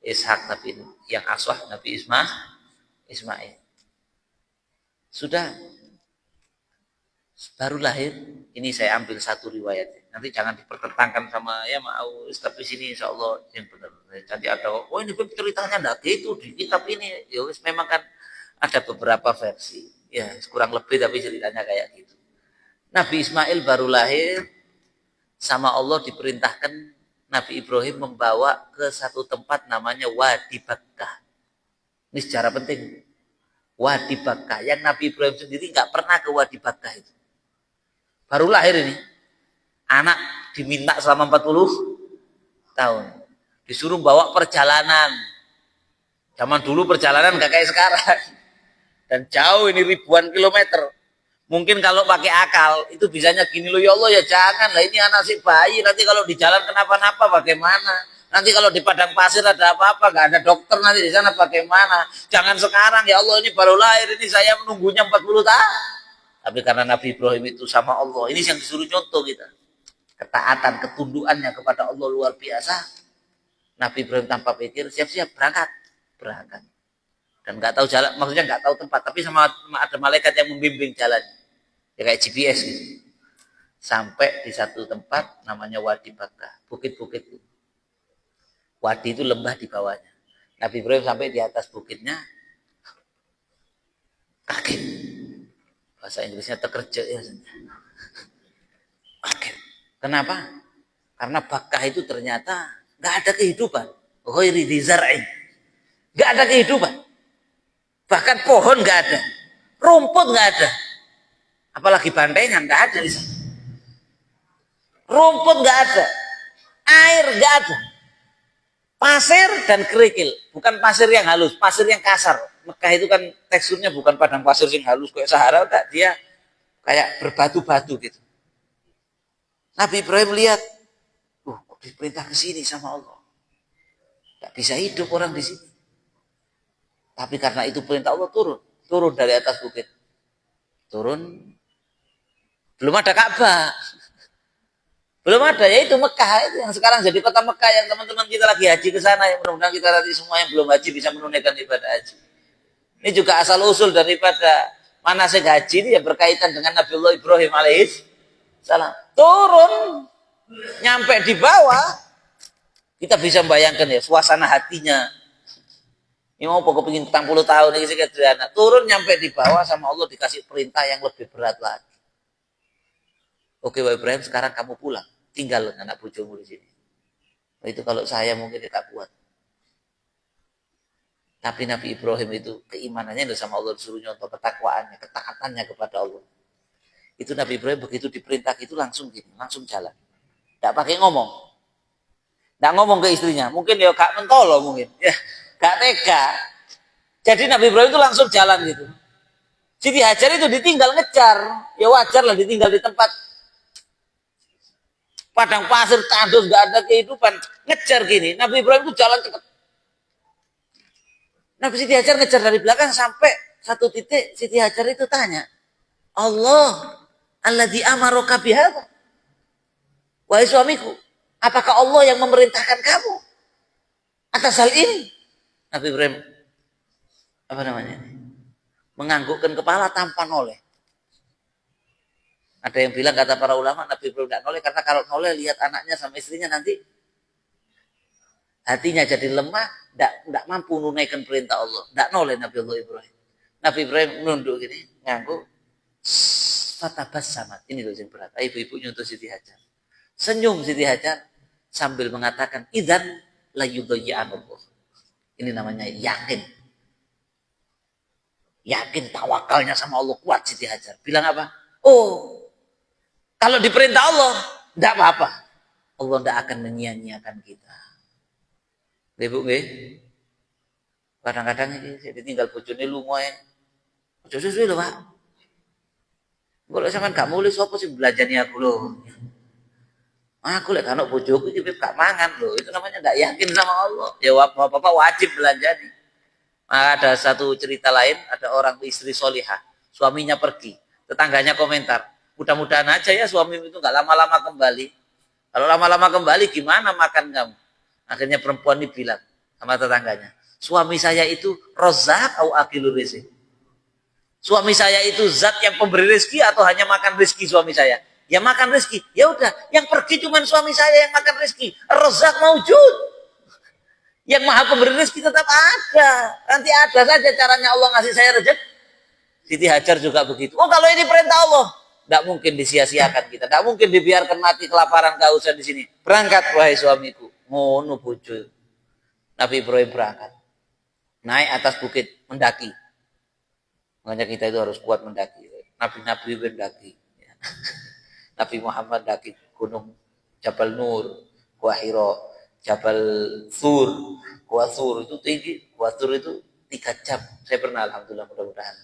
Ishak, tapi yang aswah Nabi Ismail. Sudah baru lahir, ini saya ambil satu riwayat. Nanti jangan dipertentangkan sama ya mau, tapi sini insya Allah yang benar. Nanti ada, ini ceritanya enggak gitu di kitab ini. Ya memang kan ada beberapa versi. Ya kurang lebih tapi ceritanya kayak gitu. Nabi Ismail baru lahir, sama Allah diperintahkan Nabi Ibrahim membawa ke satu tempat namanya Wadi Bakkah. Ini secara penting. Wadi Bakkah. Yang Nabi Ibrahim sendiri nggak pernah ke Wadi Bakkah itu. Baru lahir ini. Anak diminta selama 40 tahun. Disuruh bawa perjalanan. Zaman dulu perjalanan nggak kayak sekarang. Dan jauh ini ribuan kilometer. Mungkin kalau pakai akal itu bisanya gini loh, ya Allah ya jangan lah, ini anak si bayi, nanti kalau di jalan kenapa-napa bagaimana? Nanti kalau di padang pasir ada apa-apa, nggak ada dokter nanti di sana bagaimana? Jangan sekarang, ya Allah ini baru lahir, ini saya menunggunya 40 tahun. Tapi karena Nabi Ibrahim itu sama Allah, ini yang disuruh contoh kita. Ketaatan, ketundukannya kepada Allah luar biasa. Nabi Ibrahim tanpa pikir, siap-siap berangkat. Dan nggak tahu jalan, maksudnya nggak tahu tempat, tapi sama ada malaikat yang membimbing jalan. Ya kayak GPS gitu. Sampai di satu tempat namanya Wadi Bakkah, bukit-bukit itu. Wadi itu lembah di bawahnya. Nabi Ibrahim sampai di atas bukitnya, kaget. Bahasa Inggrisnya terkerja ya. Kaget. Kenapa? Karena Bakkah itu ternyata nggak ada kehidupan. Ghairi dzar'in. Nggak ada kehidupan. Bahkan pohon nggak ada, rumput nggak ada. Apalagi bantainya nggak ada di sana. Rumput nggak ada, air nggak ada, pasir dan kerikil. Bukan pasir yang halus, pasir yang kasar. Mekah itu kan teksturnya bukan padang pasir yang halus kayak Sahara, enggak, dia kayak berbatu-batu gitu. Nabi Ibrahim lihat, kok diperintah ke sini sama Allah, nggak bisa hidup orang di sini. Tapi karena itu perintah Allah, turun dari atas bukit, turun. Belum ada Ka'bah. Belum ada, yaitu Mekah itu yang sekarang jadi kota Mekah yang teman-teman kita lagi haji ke sana, yang mudah-mudahan kita nanti semua yang belum haji bisa menunaikan ibadah haji. Ini juga asal usul daripada manasik haji ini ya berkaitan dengan Nabiullah Ibrahim alaihissalam. Turun, nyampe di bawah, kita bisa membayangkan ya suasana hatinya. Ini mau pokok pingin 40 tahun ini sederhana. Turun nyampe di bawah sama Allah dikasih perintah yang lebih berat lagi. Oke, Wahai Ibrahim, sekarang kamu pulang. Tinggal dengan anak bojomu di sini. Nah, itu kalau saya mungkin tidak kuat. Tapi Nabi Ibrahim itu keimanannya sama Allah, disuruh nyontoh ketakwaannya, ketaatannya kepada Allah. Itu Nabi Ibrahim begitu diperintah itu langsung gini, langsung jalan. Tidak pakai ngomong. Tidak ngomong ke istrinya. Mungkin ya gak mentolo mungkin. Ya, gak tega. Jadi Nabi Ibrahim itu langsung jalan gitu. Siti Hajar itu ditinggal ngejar. Ya wajar lah ditinggal di tempat padang pasir tandus, gak ada kehidupan, ngejar gini. Nabi Ibrahim itu jalan cepat. Nabi Siti Hajar ngejar dari belakang sampai satu titik. Siti Hajar itu tanya, Allah alladzi amaraka bihadza, wahai suamiku, apakah Allah yang memerintahkan kamu atas hal ini? Nabi Ibrahim menganggukkan kepala tanpa noleh. Ada yang bilang, kata para ulama, Nabi Ibrahim tidak noleh karena kalau noleh lihat anaknya sama istrinya nanti hatinya jadi lemah, tidak mampu menunaikan perintah Allah. Tidak noleh Nabi Ibrahim. Nabi Ibrahim nunduk gini, ngangguk, fatabas samat. Ini loh yang berat. Ibu-ibu nyuntuh Siti Hajar. Senyum Siti Hajar sambil mengatakan, idzan la yudayyi'anullah. Ini namanya yakin. Yakin tawakalnya sama Allah kuat Siti Hajar. Bilang apa? Oh, kalau diperintah Allah, tidak apa-apa. Allah tidak akan menyia-nyiakan kita. Ibu, kadang-kadang ini saya ditinggal bojone lunga ya. Ojo suwe lho, Pak. Kalau sampean gak mulih sapa sing belanjani aku lho. Aku lek ana bojoku iki gak mangan lho. Itu namanya ndak yakin sama Allah. Ya Bapak wajib belanjani. Ada satu cerita lain, ada orang istri solihah, suaminya pergi, tetangganya komentar, mudah-mudahan aja ya suami itu nggak lama-lama kembali. Kalau lama-lama kembali gimana makan kamu? Akhirnya perempuan ini bilang sama tetangganya, suami saya itu rozak atau akilur rizki. Suami saya itu zat yang pemberi rezeki atau hanya makan rezeki suami saya? Ya makan rezeki. Ya udah, yang pergi cuma suami saya yang makan rezeki. Rozak maujud. Yang maha pemberi rezeki tetap ada. Nanti ada saja caranya Allah ngasih saya rezeki. Siti Hajar juga begitu. Oh kalau ini perintah Allah. Tidak mungkin disia-siakan kita. Tidak mungkin dibiarkan mati kelaparan kehausan di sini. Berangkat wahai suamiku. Ngono bojo. Nabi Ibrahim berangkat. Naik atas bukit mendaki. Makanya kita itu harus kuat mendaki. Nabi-nabi mendaki. Nabi Muhammad daki gunung Jabal Nur, Gua Hira, Jabal Sur. Gua Sur itu tinggi. Gua Sur itu 3 jam. Saya pernah, alhamdulillah, mudah-mudahan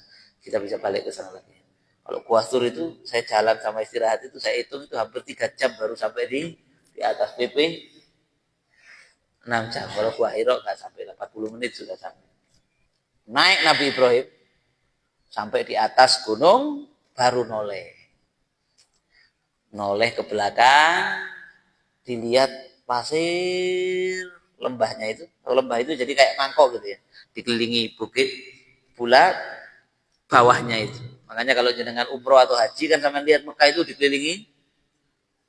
kita bisa balik ke sana lagi. Kalau Gua Sur itu saya jalan sama istirahat itu saya hitung itu hampir 3 jam baru sampai di atas PP 6 jam. Kalau Gua Hira nggak sampai 40 menit sudah sampai. Naik Nabi Ibrahim sampai di atas gunung baru noleh ke belakang, dilihat pasir lembahnya itu. Lembah itu jadi kayak mangkok gitu ya, dikelilingi bukit bulat, bawahnya itu. Makanya kalau jenengan umroh atau haji kan sama lihat Mekah itu dikelilingi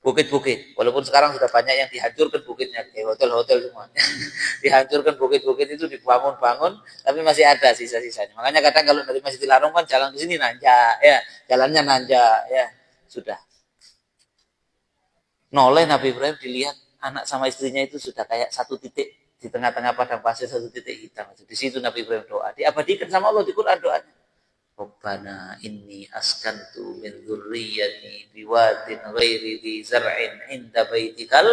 bukit-bukit. Walaupun sekarang sudah banyak yang dihancurkan bukitnya, kayak hotel-hotel semua. Dihancurkan bukit-bukit itu, dibangun-bangun, tapi masih ada sisa-sisanya. Makanya kadang kalau dari Masjidil Haram kan jalan ke sini nanjak, ya, jalannya nanjak, ya, sudah. Noleh Nabi Ibrahim dilihat anak sama istrinya itu sudah kayak satu titik di tengah-tengah padang pasir, satu titik hitam. Di situ Nabi Ibrahim doa, diabadikan sama Allah di Quran doanya. Rabbana inni askantu min dzurriyyati biwadin ghairi dzi zar'in 'inda baitikal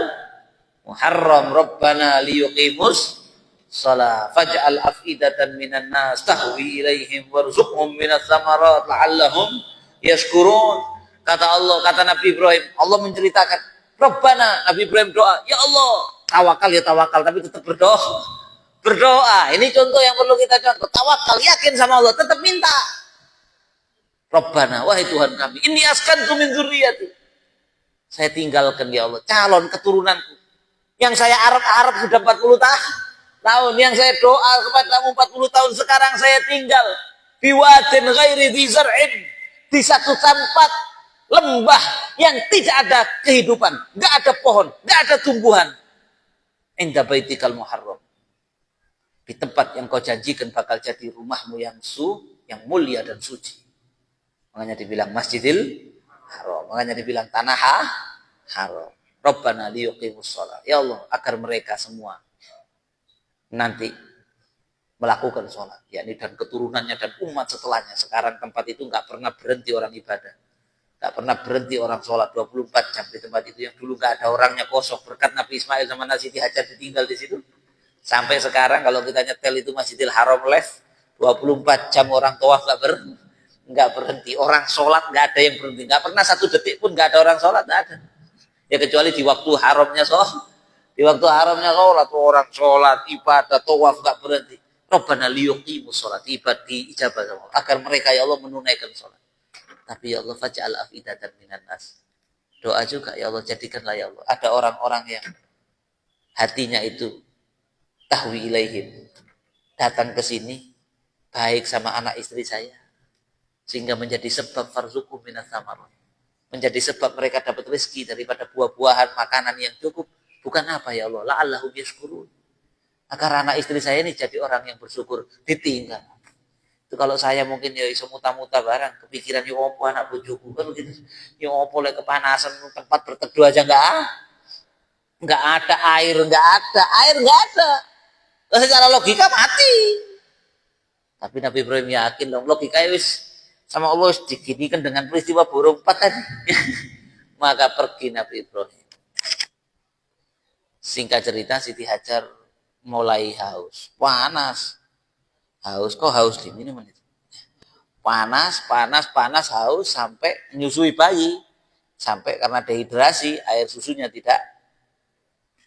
muharram Rabbana liyuqimus shalah faj'al afidatan minan nas tahwi ilaihim warzuqhum minas samarat la'allahum yashkurun. Kata Allah, kata Nabi Ibrahim, Allah menceritakan, Rabbana, Nabi Ibrahim doa, ya Allah, tawakal ya tawakal, tapi tetap berdoa. Ini contoh yang perlu kita contoh. Tawakal, yakin sama Allah, tetap minta. Rabbana, wahai Tuhan kami, ini askantu min dzurriyyati. Saya tinggalkan ya Allah calon keturunanku yang saya arep-arep sudah 40 tahun, yang saya doa kepadamu 40 tahun, sekarang saya tinggal biwadin ghairi dzi zar'in, di satu tempat lembah yang tidak ada kehidupan, nggak ada pohon, nggak ada tumbuhan. Inda baitikal muharram, di tempat yang kau janjikan bakal jadi rumahmu yang mulia dan suci. Makanya dibilang Masjidil Haram, makanya dibilang tanah haram. Rabbana liyuqimus shalah. Ya Allah, agar mereka semua nanti melakukan sholat, yakni dan keturunannya dan umat setelahnya. Sekarang tempat itu nggak pernah berhenti orang ibadah. Gak pernah berhenti orang sholat 24 jam di tempat itu. Yang dulu gak ada orangnya kosong. Berkat Nabi Ismail sama Siti Hajar ditinggal di situ. Sampai sekarang kalau kita nyetel itu Masjidil Haram live, 24 jam orang tawaf gak berhenti. Orang sholat gak ada yang berhenti. Gak pernah satu detik pun gak ada orang sholat, gak ada. Ya kecuali di waktu haramnya sholat. Di waktu haramnya sholat, orang sholat, ibadah, tawaf gak berhenti. Rabbana liyuqimus sholat, ibadah ijabah sama Allah. Agar mereka ya Allah menunaikan sholat. Tapi ya Allah faj'al afidatan minan nas. Doa juga ya Allah, jadikanlah ya Allah ada orang-orang yang hatinya itu tahwi ilaihim, datang ke sini baik sama anak istri saya, sehingga menjadi sebab farzuqhum minas samarat, menjadi sebab mereka dapat rezeki daripada buah-buahan makanan yang cukup. Bukan apa ya Allah, la'allahum yashkurun, agar anak istri saya ini jadi orang yang bersyukur. Ditinggal itu kalau saya mungkin ya iso muta-muta barang, kepikiran yo opo anak bojoku kan begitu. Yo opo lek kepanasan tempat berteduh aja enggak ada air, enggak ada. Terus secara logika mati. Tapi Nabi Ibrahim yakin dong, logikanya wis sama Allah diginikan dengan peristiwa burung 4 tadi. Maka pergi Nabi Ibrahim. Singkat cerita Siti Hajar mulai haus, panas. Haus, kok haus di minum itu. Panas, haus sampai menyusui bayi. Sampai karena dehidrasi, air susunya tidak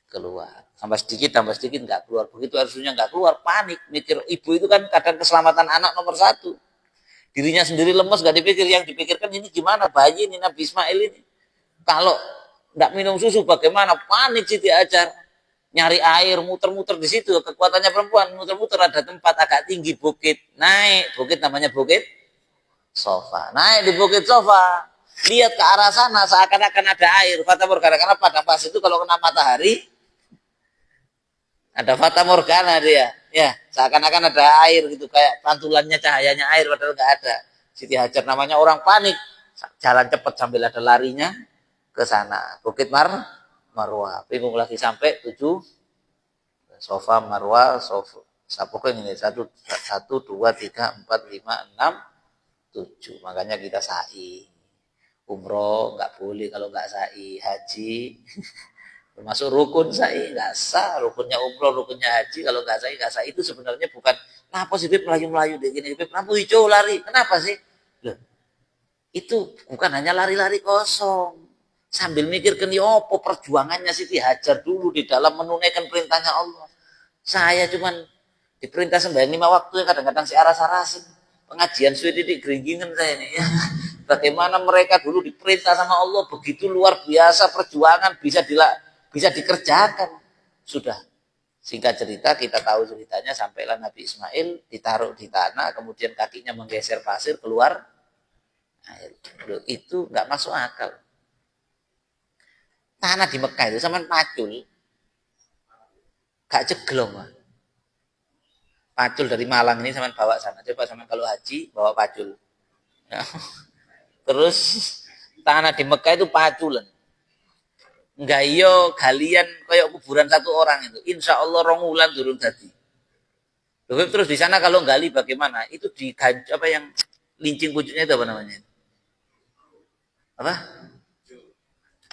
keluar. Tambah sedikit nggak keluar. Begitu air susunya nggak keluar, panik. Mikir ibu itu kan kadang keselamatan anak nomor 1. Dirinya sendiri lemes, nggak dipikir. Yang dipikirkan ini gimana bayi ini, Nabi Ismail ini. Kalau nggak minum susu bagaimana? Panik Siti Hajar. Nyari air, muter-muter di situ. Kekuatannya perempuan, muter-muter ada tempat agak tinggi, bukit. Naik, bukit namanya Bukit Sofa. Naik di Bukit Sofa. Lihat ke arah sana, seakan-akan ada air. Fata Morgana, karena padang pasir itu kalau kena matahari, ada Fata Morgana dia. Ya, seakan-akan ada air gitu. Kayak pantulannya cahayanya air, padahal nggak ada. Siti Hajar namanya orang panik. jalan cepat sambil ada larinya ke sana. Bukit Marwah. Bingung lagi sampai 7 Sofa Marwah, Sofa. Pokoknya ini 1, 2, 3, 4, 5, 6, 7. Makanya kita sa'i. Umroh nggak boleh kalau nggak sa'i. Haji termasuk rukun sa'i nggak sah. Rukunnya umroh, rukunnya haji kalau nggak sa'i nggak sah. Itu sebenarnya bukan kenapa sih Beb melayu-melayu deh gini Beb lampu hijau lari. Kenapa sih? Loh, itu bukan hanya lari-lari kosong. Sambil mikir ke opo perjuangannya Siti Hajar dulu di dalam menunaikan perintahnya Allah. Saya cuman diperintah sembahyang 5 waktu ya kadang-kadang si aras-arasin. Pengajian sudah di geringgingan saya ini ya. Bagaimana mereka dulu diperintah sama Allah begitu luar biasa perjuangan bisa dikerjakan. Sudah. Singkat cerita kita tahu ceritanya sampailah Nabi Ismail ditaruh di tanah kemudian kakinya menggeser pasir keluar air. Itu nggak masuk akal. Tanah di Mekah itu sama pacul gak jeglong. Pacul dari Malang ini sama bawa sana. Coba sama kalau haji bawa pacul. Ya. Terus tanah di Mekah itu paculan. Enggak iyo galian kayak kuburan satu orang itu. Insya Allah rongulan turun tadi. Terus di sana kalau gali bagaimana? Itu di apa yang lincing pucuknya itu apa namanya? Apa?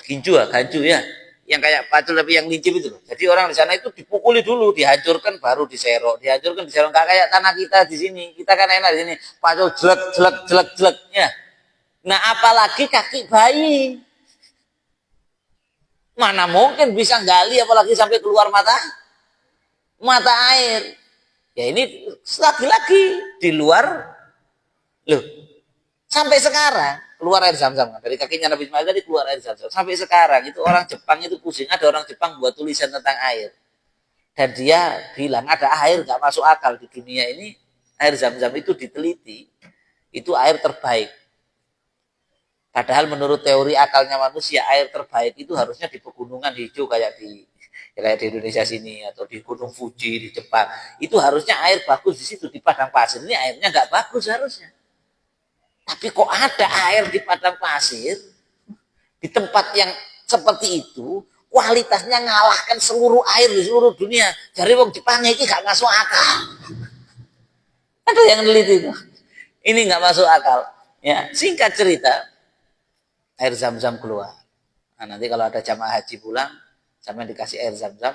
Ginju ya. Yang kayak pacul tapi yang lincip itu. Jadi orang di sana itu dipukuli dulu, dihancurkan baru diserok. Enggak kayak tanah kita di sini. Kita kan enak di sini. Pacul jelek ya. Nah, apalagi kaki bayi. Mana mungkin bisa gali apalagi sampai keluar mata air. Ya ini lagi-lagi di luar loh. Sampai sekarang keluar air Zam-Zam dari kakinya Nabi Ismail tadi keluar air Zam-Zam. Sampai sekarang itu orang Jepang itu pusing. Ada orang Jepang buat tulisan tentang air. Dan dia bilang ada air gak masuk akal di dunia ini. Air Zam-Zam itu diteliti. Itu air terbaik. Padahal menurut teori akalnya manusia air terbaik itu harusnya di pegunungan hijau kayak di Indonesia sini atau di Gunung Fuji di Jepang. Itu harusnya air bagus di situ di padang pasir. Ini airnya nggak bagus harusnya. Tapi kok ada air di padang pasir di tempat yang seperti itu kualitasnya ngalahkan seluruh air di seluruh dunia. Jadi wong Jepang ini gak masuk akal. Ada yang neliti itu. Ini nggak masuk akal. Ya, singkat cerita air Zam-Zam keluar. Nah, nanti kalau ada jamaah haji pulang, sama dikasih air Zam-Zam,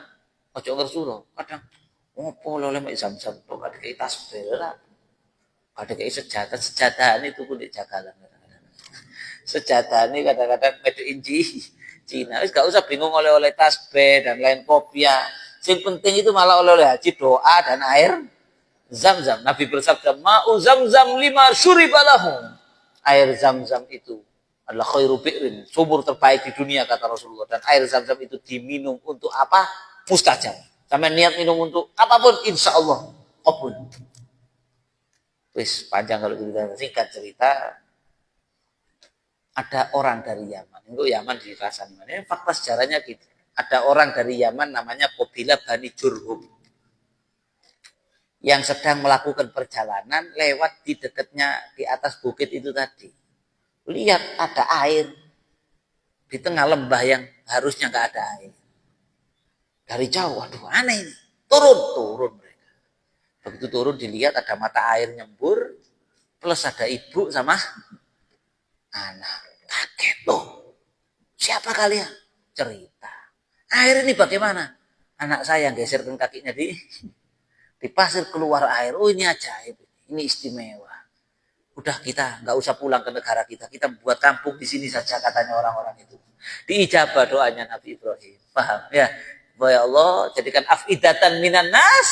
ojo ngersuro. Kadang, opo oleh Zam-Zam kok ada kayak tasbih lah. Ada kayak sejadah itu pun dijagalan. Sejadah ini kadang-kadang made in Cina. Wis gak usah bingung oleh-oleh tasbih dan lain kopiah. Yang penting itu malah oleh-oleh haji doa dan air Zam-Zam. Nabi bersabda, "Ma'u Zam-Zam lima syuribalahum." Air Zam-Zam itu adalah khairu bi'rin, sumur terbaik di dunia kata Rasulullah. Dan air Zam-Zam itu diminum untuk apa? Mustajab. Sampai niat minum untuk apapun, insya Allah kabul. Wis panjang kalau cerita, singkat cerita. Ada orang dari Yaman. Itu Yaman di Rasan. Ini fakta sejarahnya gitu. Ada orang dari Yaman namanya Qabilah Bani Jurhum. Yang sedang melakukan perjalanan lewat di dekatnya di atas bukit itu tadi. Lihat ada air di tengah lembah yang harusnya nggak ada air. Dari jauh, waduh aneh ini. Turun mereka. Begitu turun dilihat ada mata air nyembur, plus ada ibu sama anak. Kaget loh. Siapa kalian? Cerita. Air ini bagaimana? Anak saya yang geserkan kakinya di pasir keluar air. Oh ini ajaib, ini istimewa. Udah kita nggak usah pulang ke negara kita buat kampung di sini saja katanya orang-orang itu. Diijabah doanya Nabi Ibrahim. Paham ya? Ya Allah jadikan afidatan minan nas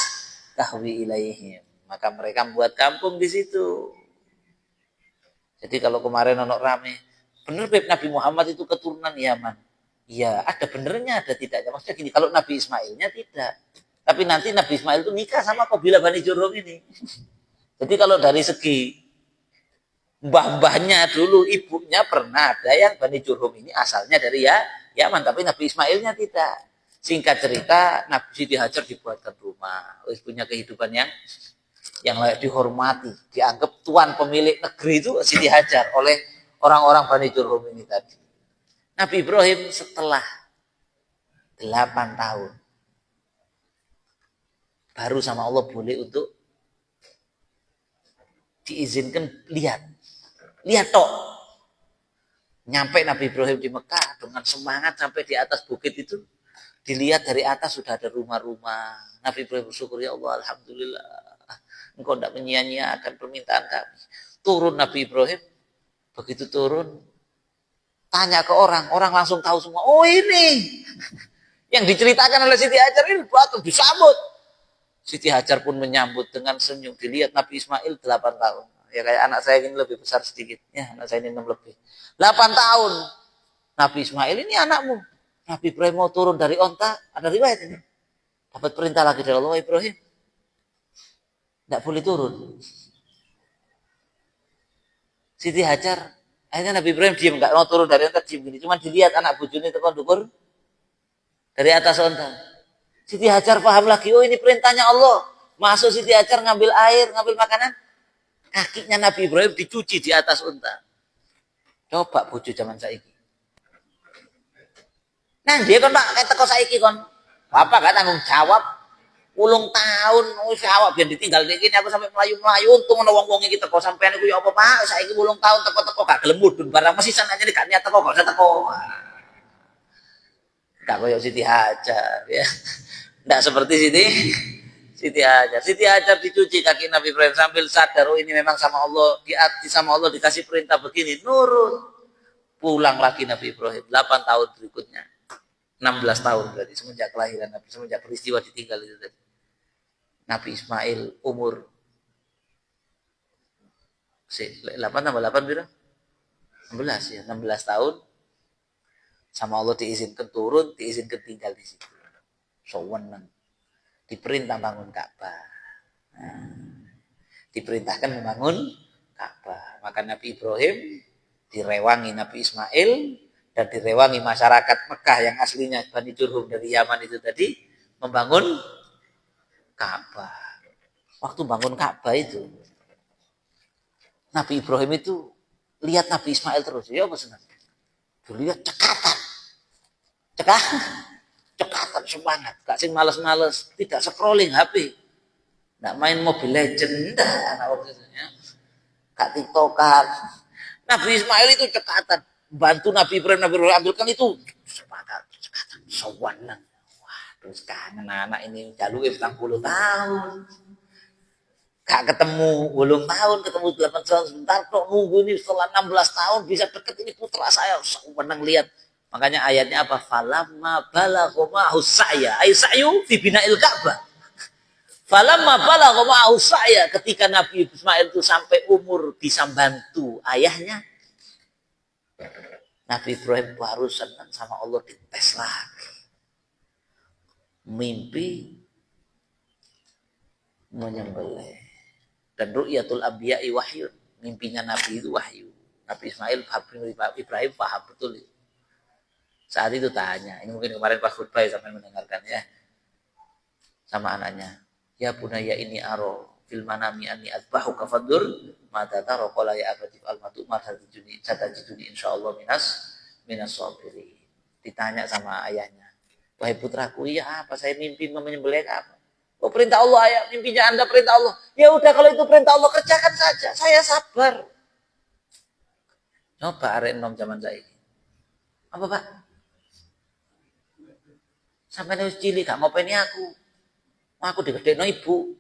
tahwi ilaihim. Maka mereka membuat kampung di situ. Jadi kalau kemarin ono rame, bener Beb Nabi Muhammad itu keturunan Yaman. Iya, ada benernya, ada tidaknya. Maksudnya gini, kalau Nabi Ismailnya tidak. Tapi nanti Nabi Ismail itu nikah sama Qabilah Bani Jurhum ini. Jadi kalau dari segi mbah-mbahnya dulu ibunya pernah ada yang Bani Jurhum ini asalnya dari Yaman, tapi Nabi Ismailnya tidak. Singkat cerita, Nabi Siti Hajar dibuatkan rumah, punya kehidupan yang layak dihormati, dianggap tuan pemilik negeri itu Siti Hajar oleh orang-orang Bani Jurhum ini tadi. Nabi Ibrahim setelah 8 tahun baru sama Allah boleh untuk diizinkan lihat tok. Nyampe Nabi Ibrahim di Mekah dengan semangat sampai di atas bukit itu, dilihat dari atas sudah ada rumah-rumah. Nabi Ibrahim bersyukur, ya Allah, alhamdulillah, engkau tidak menyia-nyiakan permintaan kami. Turun Nabi Ibrahim, begitu turun, tanya ke orang langsung tahu semua. Oh ini yang diceritakan oleh Siti Hajar ini batu disambut. Siti Hajar pun menyambut dengan senyum. Dilihat Nabi Ismail 8 tahun. Ya kayak anak saya ini lebih besar sedikit. Ya anak saya ini 6 lebih. 8 tahun. Nabi Ismail ini anakmu. Nabi Ibrahim mau turun dari onta. Ada riwayat ini. Dapat perintah lagi dari Allah, Ibrahim. Tidak boleh turun. Siti Hajar. Akhirnya Nabi Ibrahim diam. Tidak mau turun dari onta. Diam gini. Cuma dilihat anak bujuni tekan dukur. Dari atas onta. Siti Hajar paham lagi, oh ini perintahnya Allah. Masuk Siti Hajar ngambil air, ngambil makanan. Kakinya Nabi Ibrahim dicuci di atas unta. Coba bojo zaman saiki. Nah dia kan Pak, kayak teko saiki kon. Bapak gak tanggung jawab. Ulung tahun, wis awak biar ditinggal iki aku sampai melayu-melayu untung ana wong-wong iki teko sampean iku ya apa Pak, saiki ulung tahun teko-teko gak gelem mudhun barang mesisan aja gak niat teko gak usah teko. Gak koyo Siti Hajar ya. Tidak seperti Siti Hajar. Siti Hajar dicuci kaki Nabi Ibrahim sambil sadar, oh ini memang sama Allah, sama Allah dikasih perintah begini, nurut. Pulang lagi Nabi Ibrahim 8 tahun berikutnya. 16 tahun berarti semenjak kelahiran Nabi, semenjak peristiwa ditinggal itu tadi. Nabi Ismail umur 8 tambah 8 berapa? 16 ya, 16 tahun. Sama Allah diizinkan turun, diizinkan tinggal di situ. Sewenang. Diperintah bangun Ka'bah. Diperintahkan membangun Ka'bah. Maka Nabi Ibrahim direwangi Nabi Ismail dan direwangi masyarakat Mekah yang aslinya Bani Jurhum dari Yaman itu tadi membangun Ka'bah. Waktu bangun Ka'bah itu Nabi Ibrahim itu lihat Nabi Ismail terus. Ya apa senang? Dilihat cekatan semangat, gak sing males-males, tidak scrolling HP, gak main Mobile Legend, anak waktu itu ya, gak tiktokan. Nabi Ismail itu cekatan, bantu Nabi Ibrahim ambilkan itu semangat, cekatan, sewanang. Wah, terus kangen anak ini jalur 40 tahun, gak ketemu 8 tahun, ketemu 8 tahun sebentar, kok nunggu ini setelah 16 tahun bisa deket ini putra saya, sewanang lihat. Makanya ayatnya apa? Falamma balagha ma'ahu sa'ya. Ay sa'yu fi bina'il Ka'bah. Falamma balagha ma'ahu sa'ya, ketika Nabi Ismail itu sampai umur bisa bantu ayahnya, Nabi Ibrahim baru senang sama Allah dites lagi. Mimpi menyembelih. Dan ru'yatul anbiya'i wahyu. Mimpinya Nabi itu wahyu. Nabi Ismail, Ibrahim paham betul itu. Saat itu tanya, ini mungkin kemarin pas khutbah sampai mendengarkan ya, sama anaknya, ya bunaya ini aro fil manami anni adbahuka fadur mata taro qala ya abati al matu marhatajuni satajiduni insyaallah minas sabirin. Ditanya sama ayahnya, wahai putraku, iya apa saya mimpi menyembelih apa? Oh perintah Allah ayah, mimpinya Anda perintah Allah. Ya udah kalau itu perintah Allah kerjakan saja, saya sabar. Coba arek enom zaman saya. Apa Pak? Sampai wis cilik gak ngopeni aku digedhekno ibu.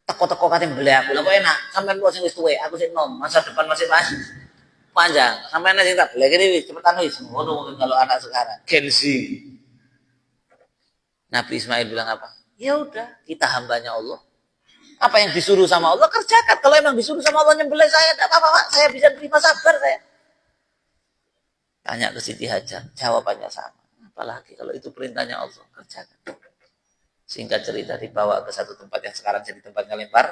Teko-teko kate mbeli aku. Lah kok enak, sampean kok sing wis tuwek, aku sing nom, masa depan masih panjang. Sampean sing tak beli kene wis cepetan wis. Ngono kalau anak sekarang. Gen Z. Nabi Ismail bilang apa? Ya udah, kita hambanya Allah. Apa yang disuruh sama Allah kerjakan. Kalau emang disuruh sama Allah nyembelih saya, enggak apa-apa, Pak. Saya bisa terima, sabar saya. Tanya ke Siti Hajar, jawabannya sama. Apalagi kalau itu perintahnya Allah, kerjakan. Singkat cerita dibawa ke satu tempat yang sekarang jadi tempatnya lempar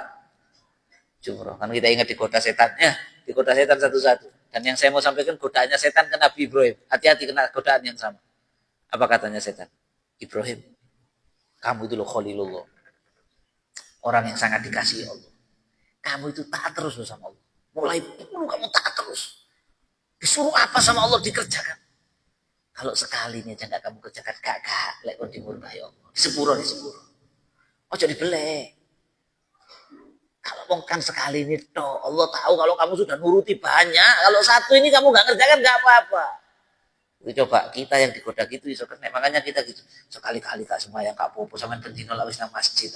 jumroh. Kan kita ingat digoda setan, ya, digoda setan satu-satu. Dan yang saya mau sampaikan godaannya setan ke Nabi Ibrahim. Hati-hati kena godaan yang sama. Apa katanya setan? Ibrahim, kamu itu loh Khalilullah. Orang yang sangat dikasihi Allah. Kamu itu taat terus sama Allah. Mulai dulu kamu taat terus. Disuruh apa sama Allah dikerjakan. Kalau sekali ini aja nggak kamu kerjakan, gak lek kon dimurka ya Allah. Disepuro. Ojo dibelek. Kalau kan sekali ini toh, Allah tahu kalau kamu sudah nuruti banyak. Kalau satu ini kamu nggak kerjakan nggak apa-apa. Itu coba kita yang digoda gitu iso kena. Makanya kita gitu. Sekali-kali kak semua yang kak popo sampean pendino lak wis nang masjid.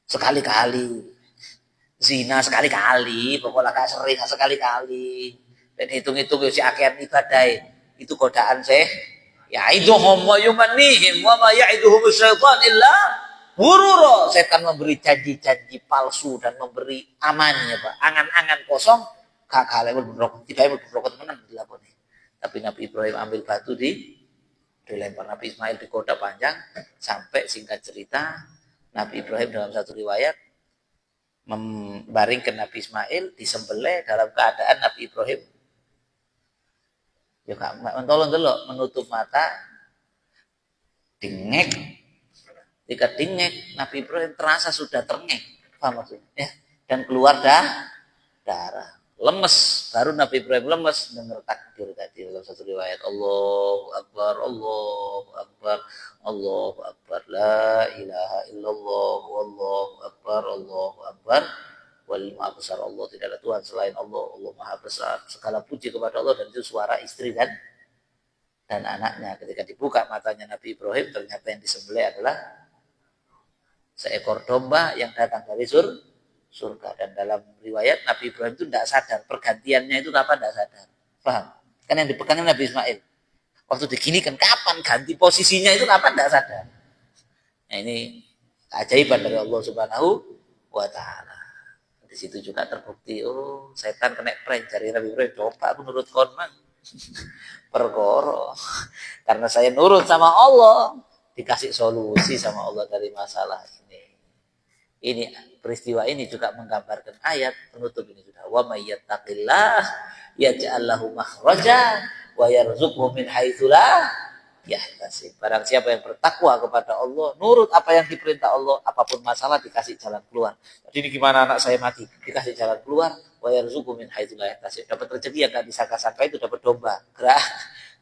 Sekali-kali. Zina sekali-kali, pokoknya kak sering sekali-kali. Dan hitung-hitung si akhir ibadah itu godaan sih. Ya itu homo yumanihim wa ma ya'iduhum syaitan illa ghurura. Setan memberi janji-janji palsu dan memberi amannya, Pak. Angan-angan kosong gak kalih berbrokot, tidak berbrokot tenan dilakoni. Tapi Nabi Ibrahim ambil batu dilempar. Nabi Ismail digoda panjang sampai singkat cerita Nabi Ibrahim dalam satu riwayat membaringkan Nabi Ismail disembelih dalam keadaan Nabi Ibrahim ya kak mentolong delok menutup mata dingek. Ketika dingek Nabi Ibrahim terasa sudah terngek, paham maksudnya ya? Dan keluar darah. Lemes, baru Nabi Ibrahim lemes dengar takbir tadi dalam satu riwayat Allahu Akbar, Allahu Akbar, Allahu Akbar, la ilaha illallah, Allahu Akbar, Allahu Akbar, wal maha besar Allah, tidak ada Tuhan selain Allah, Allah maha besar, segala puji kepada Allah. Dan itu suara istri dan anaknya. Ketika dibuka matanya Nabi Ibrahim, ternyata yang disembelih adalah seekor domba yang datang dari surga. Dan dalam riwayat Nabi Ibrahim itu tidak sadar pergantiannya itu kapan, tidak sadar, paham kan? Yang dipegangnya Nabi Ismail waktu diginikan kapan ganti posisinya itu kapan, tidak sadar. Nah ini keajaiban dari Allah Subhanahu wa Ta'ala. Di situ juga terbukti setan kena prank dari Nabi Ibrahim. Coba aku nurut konman perkara karena saya nurut sama Allah, dikasih solusi sama Allah dari masalah ini peristiwa ini juga menggambarkan ayat penutup ini sudah. Wa may yattaqillah yaj'al lahu makhraja wa yarzuqhu min haitsu la yahtasib. Barang siapa yang bertakwa kepada Allah, nurut apa yang diperintah Allah, apapun masalah dikasih jalan keluar. Jadi ini gimana anak saya mati, dikasih jalan keluar, wa yarzuqhu min haitsu la yahtasib. Dapat rezeki yang enggak disangka-sangka, itu dapat domba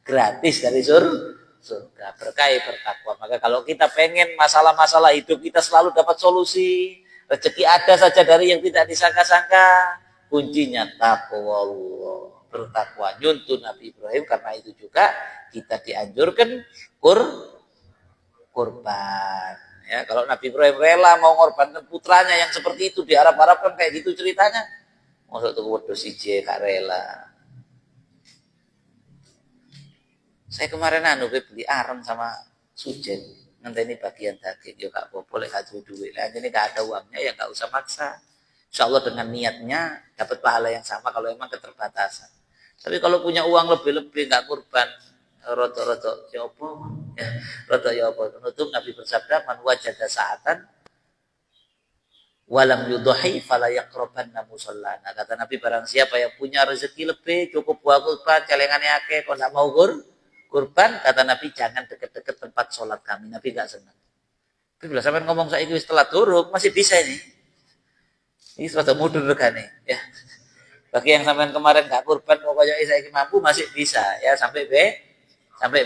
gratis dari surga, berkah bertakwa. Maka kalau kita pengen masalah-masalah hidup kita selalu dapat solusi, rezeki ada saja dari yang tidak disangka-sangka, kuncinya takwa Allah, bertakwa. Nyuntun Nabi Ibrahim, karena itu juga kita dianjurkan kurban. Ya, kalau Nabi Ibrahim rela mau ngorbankan putranya yang seperti itu, diharap-harapkan kayak gitu ceritanya, maksud tuh wedhus siji gak rela. Saya kemarin beli areng sama Sujen, ngenteni bagian daging, ya gak apa-apa, lek gak duit, lek ini gak ada uangnya ya gak usah maksa. Insya Allah dengan niatnya dapat pahala yang sama kalau emang keterbatasan. Tapi kalau punya uang lebih-lebih gak kurban, roto-roto ya apa? Ya, roto ya apa? Penutup Nabi bersabda, man wajada sa'atan walam yudhi fala yaqrabanna musallana. Kata Nabi, barang siapa yang punya rezeki lebih, cukup buat kurban, celengannya akeh, kok gak mau kurban, kata Nabi, jangan deket-deket tempat sholat kami. Nabi gak senang. Tapi bila sampai ngomong saya itu setelah turun, masih bisa ini. Ini suatu mundur regane, ya. Bagi yang sampai kemarin gak kurban, pokoknya saya mampu masih bisa, ya sampai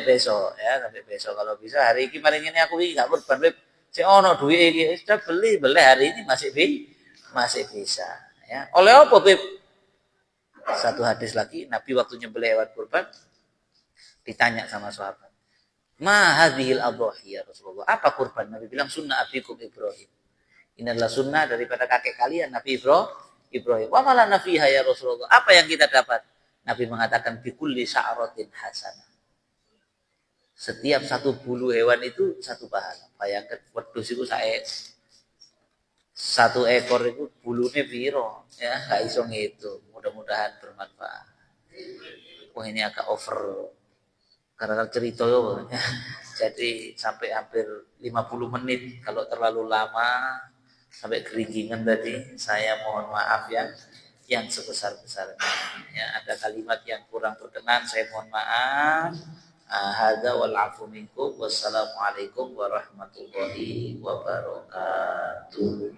besok, ya sampai besok kalau bisa. Hari ini kemarin ini aku gak kurban, si ono duit ini sudah beli hari ini masih bisa, ya. Oleh apa, Beb? Satu hadis lagi, Nabi waktu nyembelih hewan kurban ditanya sama sahabat, ma hadhil adhahi ya Rasulullah, apa kurban? Nabi bilang, sunnah abikum Ibrahim, ini adalah sunnah daripada kakek kalian Nabi Ibrahim. Wa malana fiha ya Rasulullah, apa yang kita dapat? Nabi mengatakan, bikulli sya'ratin hasanah, setiap satu bulu hewan itu satu pahala. Bayangkan wedhus itu satu ekor itu bulunya piro, ya gak iso ngitung. Mudah-mudahan bermanfaat. Wah ini agak over karena cerita yo. Jadi sampai hampir 50 menit. Kalau terlalu lama sampai keringingan tadi, saya mohon maaf yang sebesar-besarnya. Ya, ada kalimat yang kurang berkenan, saya mohon maaf. Hadza wal afu minkum. Wassalamualaikum warahmatullahi wabarakatuh.